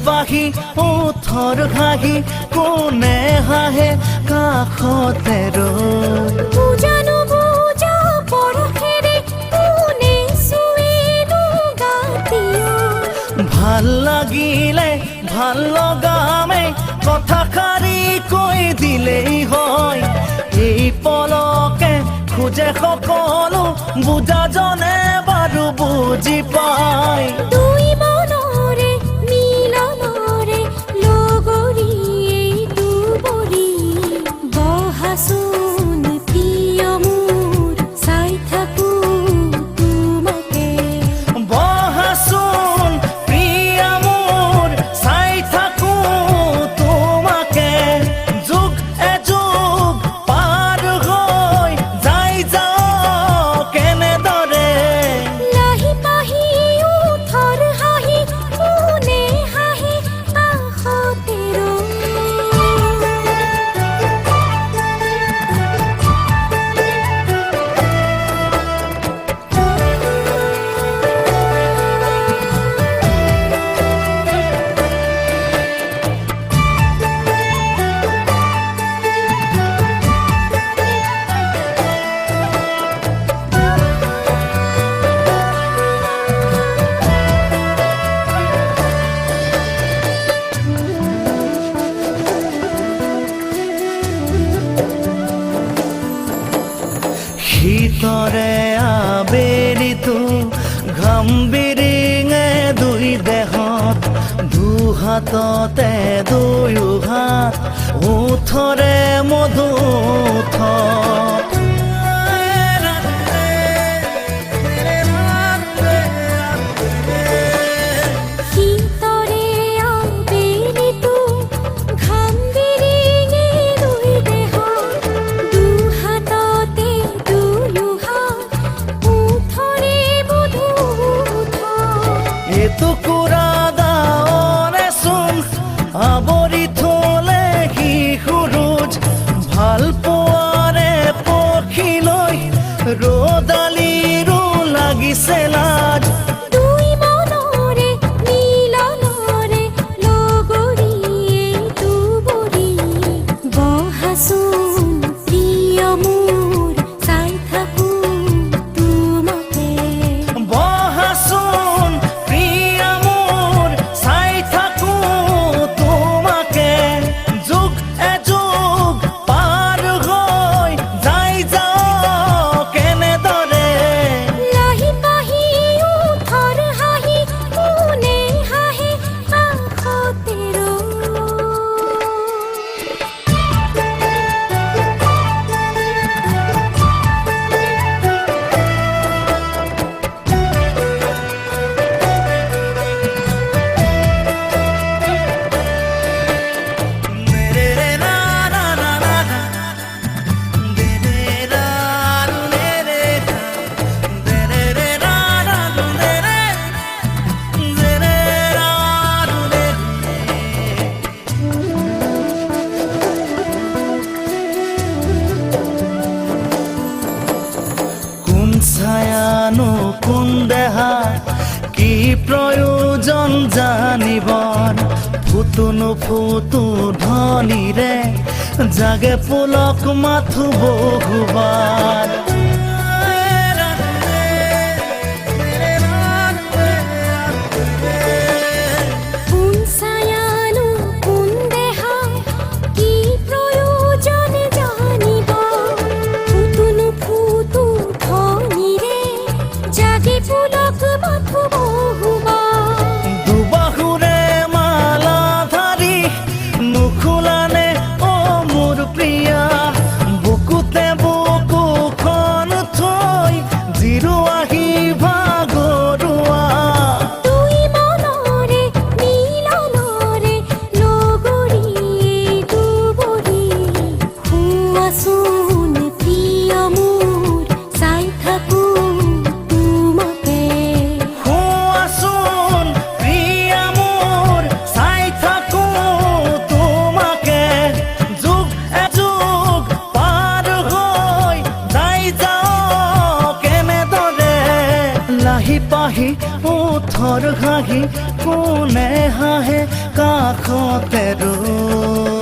পাহি ওঠৰ ঘাহি কোনে হাঁহে কাষতে ৰৈ বুজানো বুজা পৰশেৰে কোনে চুৱেনো গাতিয় ভাল লাগিলে ভাল লগামে কথাষাৰি কৈ দিলেই হয় এই পলকে খোজে সকলো বুজাজনে বাৰু বুজি পায় দুই মনৰে মিলনৰে লগৰী এইটো বৰি বহাচোন প্ৰিয় মোৰ চাই থাকো তোমাকে বহাচোন প্ৰিয়া মোৰ চাই থাকো তোমাকে যুগ এযুগ পাৰ হৈ যাই যাওঁ কেনেদৰে লাহি পাহি উঠৰ হাঁহি কোনে হাঁহে কাষতে ৰৈ শীতৰে আবেলিতো ঘাম বিৰিঙে দুই দেহত দুহাততে দুয়ো হাত ওঠৰে মধুথ শীতৰে আবেলিতো ঘাম বিৰিঙে দুই দেহত দুহাততে দুয়ো হাত ওঠৰে মধুথ এটুকুৰা দাৱৰে চোন আৱৰি থলে শিশুৰোজ ভাল পোৱাৰে পক্ষীলৈ ৰদালিৰো লাগিছে লাজ দুই মনৰে মিলনৰে লগৰী এইটো বৰি বহাচোন প্ৰিয় মোৰ চাই থাকো তোমাকে বহাচোন প্ৰিয়া মোৰ চাই থাকো তোমাকে যুগ এযুগ পাৰ হৈ যাই যাওঁ কেনেদৰে লাহি পাহি উঠৰ হাঁহি কোনে হাঁহে কাষতে ৰৈ কোন ছায়ানো কোন দেহা কি প্ৰয়োজন জানিবৰ ফুটো নুফুটো ধনীৰে জাগে পুলক মাথো বহুবাৰ কোন ছায়ানো কোন দেহা কি প্ৰয়োজন জানিব ফুটুনো ফুটু ধনীৰে জাগি পুলক মাথো বহুবাৰ দুবাহুৰে মালা ধাৰি নুখোলানে অ মোৰ প্ৰিয়া বুকুতে বুক মুখৰ হাঁহি কোনে হাঁহে কাষতে ৰৈ